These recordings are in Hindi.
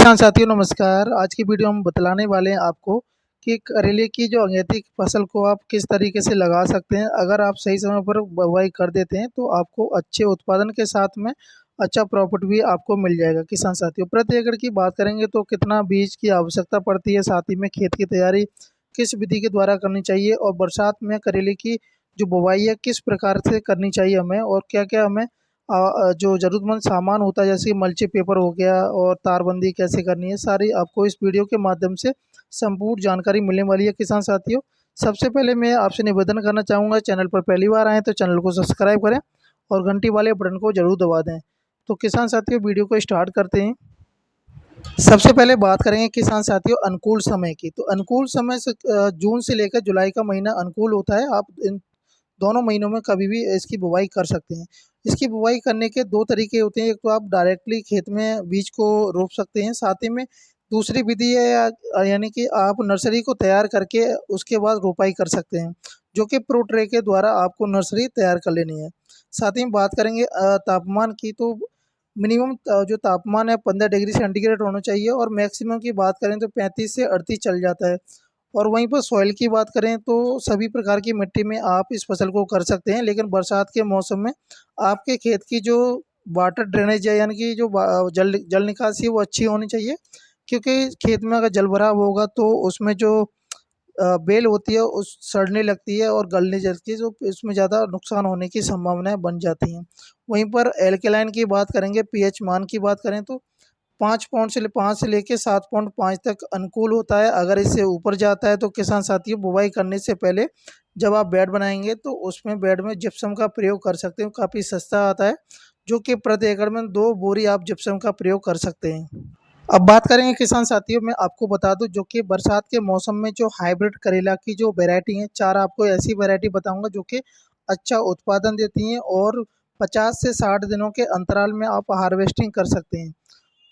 किसान साथियों नमस्कार। आज की वीडियो हम बतलाने वाले हैं आपको कि करेले की जो अगेती फसल को आप किस तरीके से लगा सकते हैं। अगर आप सही समय पर बुवाई कर देते हैं तो आपको अच्छे उत्पादन के साथ में अच्छा प्रॉफिट भी आपको मिल जाएगा। किसान साथियों, प्रति एकड़ की बात करेंगे तो कितना बीज की आवश्यकता पड़ती है, साथ ही में खेत की तैयारी किस विधि के द्वारा करनी चाहिए और बरसात में करेले की जो बुवाई है किस प्रकार से करनी चाहिए हमें, और क्या क्या हमें जो ज़रूरतमंद सामान होता है जैसे मल्ची पेपर हो गया और तारबंदी कैसे करनी है, सारी आपको इस वीडियो के माध्यम से संपूर्ण जानकारी मिलने वाली है। किसान साथियों, सबसे पहले मैं आपसे निवेदन करना चाहूँगा, चैनल पर पहली बार आएँ तो चैनल को सब्सक्राइब करें और घंटी वाले बटन को ज़रूर दबा दें। तो किसान साथियों, वीडियो को स्टार्ट करते हैं। सबसे पहले बात करेंगे किसान साथियों अनुकूल समय की। तो अनुकूल समय से जून से लेकर जुलाई का महीना अनुकूल होता है। आप इन दोनों महीनों में कभी भी इसकी बुवाई कर सकते हैं। इसकी बुवाई करने के 2 तरीके होते हैं। एक तो आप डायरेक्टली खेत में बीज को रोप सकते हैं, साथ ही में दूसरी विधि है यानी कि आप नर्सरी को तैयार करके उसके बाद रोपाई कर सकते हैं, जो कि प्रो ट्रे के द्वारा आपको नर्सरी तैयार कर लेनी है। साथ ही में बात करेंगे तापमान की। तो मिनिमम जो तापमान है 15 डिग्री सेंटीग्रेड होना चाहिए और मैक्सिमम की बात करें तो 35 से 38 चल जाता है। और वहीं पर सॉइल की बात करें तो सभी प्रकार की मिट्टी में आप इस फसल को कर सकते हैं, लेकिन बरसात के मौसम में आपके खेत की जो वाटर ड्रेनेज है यानी कि जो जल जल निकासी है वो अच्छी होनी चाहिए, क्योंकि खेत में अगर जल भराव होगा तो उसमें जो बेल होती है उस सड़ने लगती है और गलने लगती है, जो इसमें ज़्यादा नुकसान होने की संभावनाएं बन जाती हैं। वहीं पर एल्केलाइन की बात करेंगे, पीएच मान की बात करें तो 5 से लेके 7.5 तक अनुकूल होता है। अगर इससे ऊपर जाता है तो किसान साथियों, बुवाई करने से पहले जब आप बेड बनाएंगे तो उसमें बेड में जिप्सम का प्रयोग कर सकते हो। काफ़ी सस्ता आता है, जो कि प्रति एकड़ में 2 बोरी आप जिप्सम का प्रयोग कर सकते हैं। अब बात करेंगे किसान साथियों, मैं आपको बता दूं जो कि बरसात के मौसम में जो हाइब्रिड करेला की जो वैरायटी है, 4 आपको ऐसी वैरायटी बताऊंगा जो कि अच्छा उत्पादन देती हैं और 50 से 60 दिनों के अंतराल में आप हार्वेस्टिंग कर सकते हैं।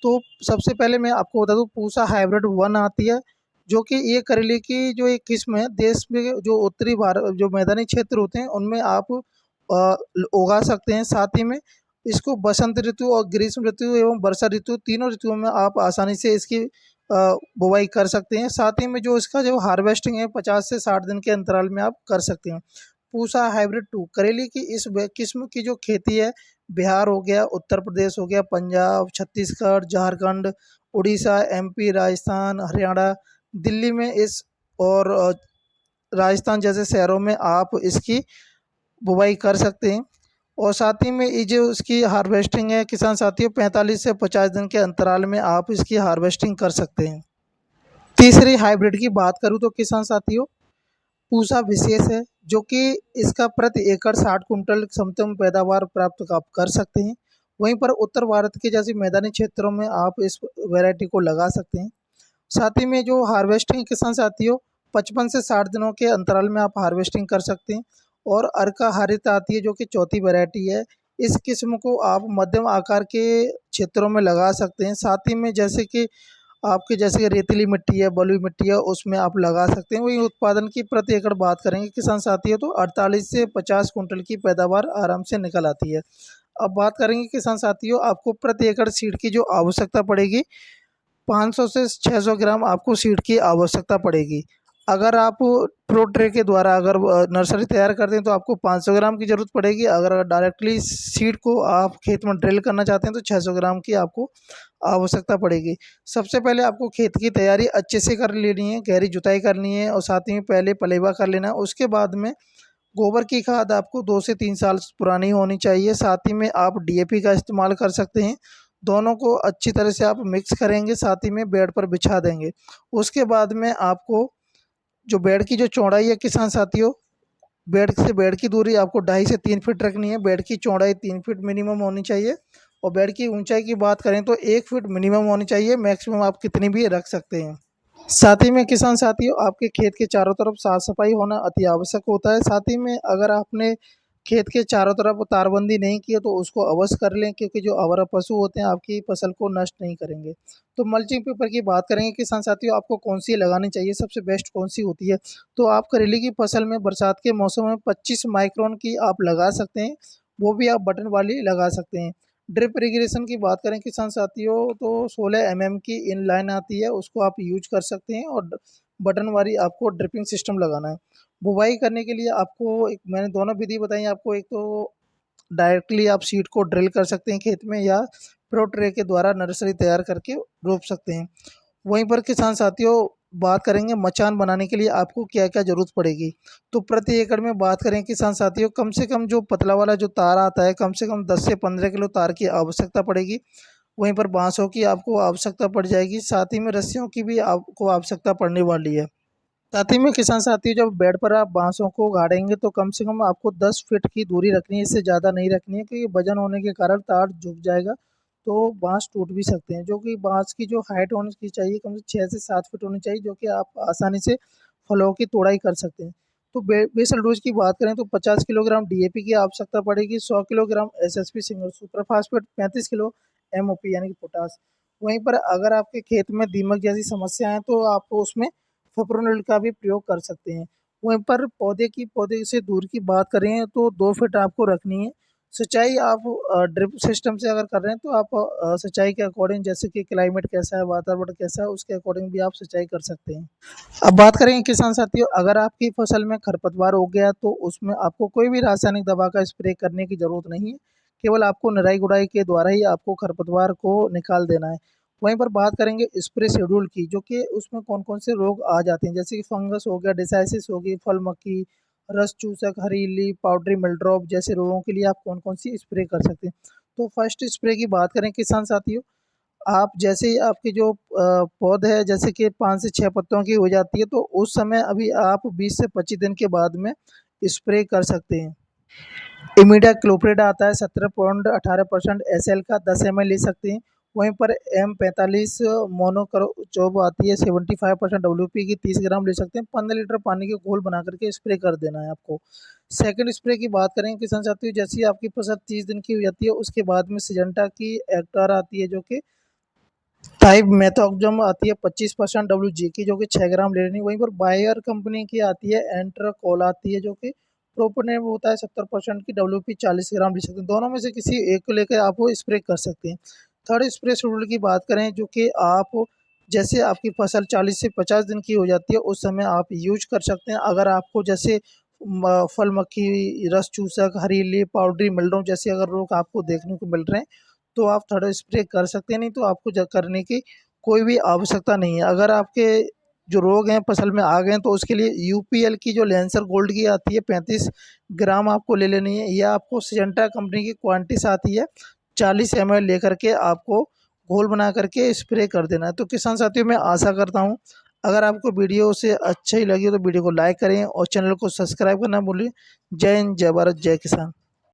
तो सबसे पहले मैं आपको बता दूं, पूसा हाइब्रिड 1 आती है, जो कि ये करेले की जो एक किस्म है। देश में जो उत्तरी भारत जो मैदानी क्षेत्र होते हैं उनमें आप उगा सकते हैं। साथ ही में इसको बसंत ऋतु और ग्रीष्म ऋतु एवं वर्षा ऋतु तीनों ऋतुओं में आप आसानी से इसकी बुवाई कर सकते हैं। साथ ही में जो इसका जो हार्वेस्टिंग है 50 से 60 दिन के अंतराल में आप कर सकते हैं। पूसा हाइब्रिड 2 करेले की इस किस्म की जो खेती है, बिहार हो गया, उत्तर प्रदेश हो गया, पंजाब, छत्तीसगढ़, झारखंड, उड़ीसा, एमपी, राजस्थान, हरियाणा, दिल्ली में इस और राजस्थान जैसे शहरों में आप इसकी बुवाई कर सकते हैं। और साथ ही में ये जो इसकी हार्वेस्टिंग है किसान साथियों, 45 से 50 दिन के अंतराल में आप इसकी हार्वेस्टिंग कर सकते हैं। तीसरी हाइब्रिड की बात करूँ तो किसान साथियों, पूसा विशेष है, जो कि इसका प्रति एकड़ 60 कुंटल समतम पैदावार प्राप्त आप कर सकते हैं। वहीं पर उत्तर भारत के जैसे मैदानी क्षेत्रों में आप इस वैरायटी को लगा सकते हैं। साथ ही में जो हार्वेस्टिंग किसान साथियों, 55 से 60 दिनों के अंतराल में आप हार्वेस्टिंग कर सकते हैं। और अर्का हारिता आती है जो कि चौथी वैरायटी है। इस किस्म को आप मध्यम आकार के क्षेत्रों में लगा सकते हैं। साथ ही में जैसे कि आपके जैसे रेतीली मिट्टी है, बलुई मिट्टी है, उसमें आप लगा सकते हैं। वही उत्पादन की प्रति एकड़ बात करेंगे किसान साथियों तो 48 से 50 कुंटल की पैदावार आराम से निकल आती है। अब बात करेंगे किसान साथियों, आपको प्रति एकड़ सीड की जो आवश्यकता पड़ेगी, 500 से 600 ग्राम आपको सीड की आवश्यकता पड़ेगी। अगर आप प्रो ट्रे के द्वारा अगर नर्सरी तैयार करते हैं तो आपको 500 ग्राम की ज़रूरत पड़ेगी। अगर डायरेक्टली सीड को आप खेत में ड्रिल करना चाहते हैं तो 600 ग्राम की आपको आवश्यकता पड़ेगी। सबसे पहले आपको खेत की तैयारी अच्छे से कर लेनी है, गहरी जुताई करनी है और साथ ही में पहले पलेवा कर लेना है। उसके बाद में गोबर की खाद आपको 2 से 3 साल पुरानी होनी चाहिए। साथ ही में आप डीएपी का इस्तेमाल कर सकते हैं। दोनों को अच्छी तरह से आप मिक्स करेंगे, साथ ही में बेड पर बिछा देंगे। उसके बाद में आपको जो बेड की जो चौड़ाई है किसान साथियों, बेड से बेड की दूरी आपको 2.5 से 3 फीट रखनी है। बेड की चौड़ाई 3 फीट मिनिमम होनी चाहिए और बेड की ऊंचाई की बात करें तो 1 फीट मिनिमम होनी चाहिए। मैक्सिमम आप कितनी भी रख सकते हैं। साथ ही में किसान साथियों, आपके खेत के चारों तरफ साफ सफाई होना अति आवश्यक होता है। साथ ही में अगर आपने खेत के चारों तरफ तारबंदी नहीं की है तो उसको अवश्य कर लें, क्योंकि जो आवारा पशु होते हैं आपकी फसल को नष्ट नहीं करेंगे। तो मल्चिंग पेपर की बात करेंगे किसान साथियों, आपको कौन सी लगानी चाहिए, सबसे बेस्ट कौन सी होती है। तो आप करेले की फसल में बरसात के मौसम में 25 माइक्रोन की आप लगा सकते हैं, वो भी आप बटन वाली लगा सकते हैं। ड्रिप इरिगेशन की बात करें किसान साथियों तो 16 की इन लाइन आती है, उसको आप यूज कर सकते हैं और बटन वाली आपको ड्रिपिंग सिस्टम लगाना है। बुवाई करने के लिए आपको एक मैंने दोनों विधि बताई आपको, एक तो डायरेक्टली आप सीड को ड्रिल कर सकते हैं खेत में, या प्रो ट्रे के द्वारा नर्सरी तैयार करके रोप सकते हैं। वहीं पर किसान साथियों बात करेंगे मचान बनाने के लिए आपको क्या क्या ज़रूरत पड़ेगी। तो प्रति एकड़ में बात करें किसान साथियों, कम से कम जो पतला वाला जो तार आता है, कम से कम 10 से 15 किलो तार की आवश्यकता पड़ेगी। वहीं पर बांसों की आपको आवश्यकता पड़ जाएगी, साथ ही में रस्सियों की भी आपको आवश्यकता पड़ने वाली है। साथ ही में किसान साथी जब बेड पर आप बांसों को गाड़ेंगे तो कम से कम आपको 10 फीट की दूरी रखनी है, इससे ज़्यादा नहीं रखनी है, क्योंकि वजन होने के कारण तार झुक जाएगा तो बांस टूट भी सकते हैं। जो कि बांस की जो हाइट होनी की चाहिए कम से 6 से 7 फीट होनी चाहिए, जो कि आप आसानी से फलों की तोड़ाई कर सकते हैं। तो बेसल डोज की बात करें तो 50 किलोग्राम डीएपी की आवश्यकता पड़ेगी, 100 kilogram SSP single super phosphate, 35 kilo MOP यानी कि पोटास। वहीं पर अगर आपके खेत में दीमक जैसी समस्या है तो आप उसमें फिप्रोनिल का भी प्रयोग कर सकते हैं। वहीं पर पौधे से दूर की बात करें तो 2 फीट आपको रखनी है। सिंचाई आप ड्रिप सिस्टम से अगर कर रहे हैं तो आप सिंचाई के अकॉर्डिंग, जैसे कि क्लाइमेट कैसा है, वातावरण कैसा है, उसके अकॉर्डिंग भी आप सिंचाई कर सकते हैं। अब बात करें किसान साथियों, अगर आपकी फसल में खरपतवार हो गया तो उसमें आपको कोई भी रासायनिक दवा का स्प्रे करने की ज़रूरत नहीं है। केवल आपको निराई गुड़ाई के द्वारा ही आपको खरपतवार को निकाल देना है। वहीं पर बात करेंगे स्प्रे शेड्यूल की, जो कि उसमें कौन-कौन से रोग आ जाते हैं, जैसे कि फंगस हो गया, डिसाइसिस हो गई, फल मक्खी, रस चूसक, हरी इल्ली, पाउडरी मिलड्रॉप जैसे रोगों के लिए आप कौन-कौन सी स्प्रे कर सकते हैं। तो फर्स्ट स्प्रे की बात करें किसान साथियों, आप जैसे ही आपकी जो पौध है जैसे कि 5 से 6 पत्तों की हो जाती है तो उस समय अभी आप 20 से 25 दिन के बाद में स्प्रे कर सकते हैं। इमिडाक्लोप्रिड आता है 17.18% एसएल का, 10 ml ले सकते हैं। वहीं पर M45 मोनोक्रोटोब आती है 75% डब्ल्यूपी की, 30 ग्राम ले सकते हैं। 15 लीटर पानी के घोल बना करके स्प्रे कर देना है आपको। सेकंड स्प्रे की बात करें किसान साथियों, जैसे ही आपकी फसल 30 दिन की हो जाती है उसके बाद में सिजेंटा की एक्टार आती है, जो कि टाइप मेथोक्सम आती है 25% डब्ल्यूजी की, जो कि 6 ग्राम ले लेनी। वहीं पर बायर कंपनी की आती है एंट्राकोल आती है, जो कि प्रोपोनेम होता है 70% की, डब्ल्यूपी 40 ग्राम ले सकते हैं। दोनों में से किसी एक को लेकर आप वो स्प्रे कर सकते हैं। थर्ड स्प्रे शेड्यूल की बात करें, जो कि आप जैसे आपकी फसल 40 से 50 दिन की हो जाती है उस समय आप यूज कर सकते हैं। अगर आपको जैसे फल मक्खी, रस चूसक, हरी इल्ली, पाउडरी मिलड्रॉप जैसे अगर रोग आपको देखने को मिल रहे हैं तो आप थर्ड स्प्रे कर सकते हैं, नहीं तो आपको करने की कोई भी आवश्यकता नहीं है। अगर आपके जो रोग हैं फसल में आ गए हैं तो उसके लिए यूपीएल की जो लेंसर गोल्ड की आती है 35 ग्राम आपको ले लेनी है, या आपको सिजेंटा कंपनी की क्वांटिस आती है 40 ml लेकर के आपको घोल बना करके स्प्रे कर देना है। तो किसान साथियों मैं आशा करता हूँ अगर आपको वीडियो से अच्छा ही लगी तो वीडियो को लाइक करें और चैनल को सब्सक्राइब करना भूलें। जय हिंद, जय भारत, जय किसान।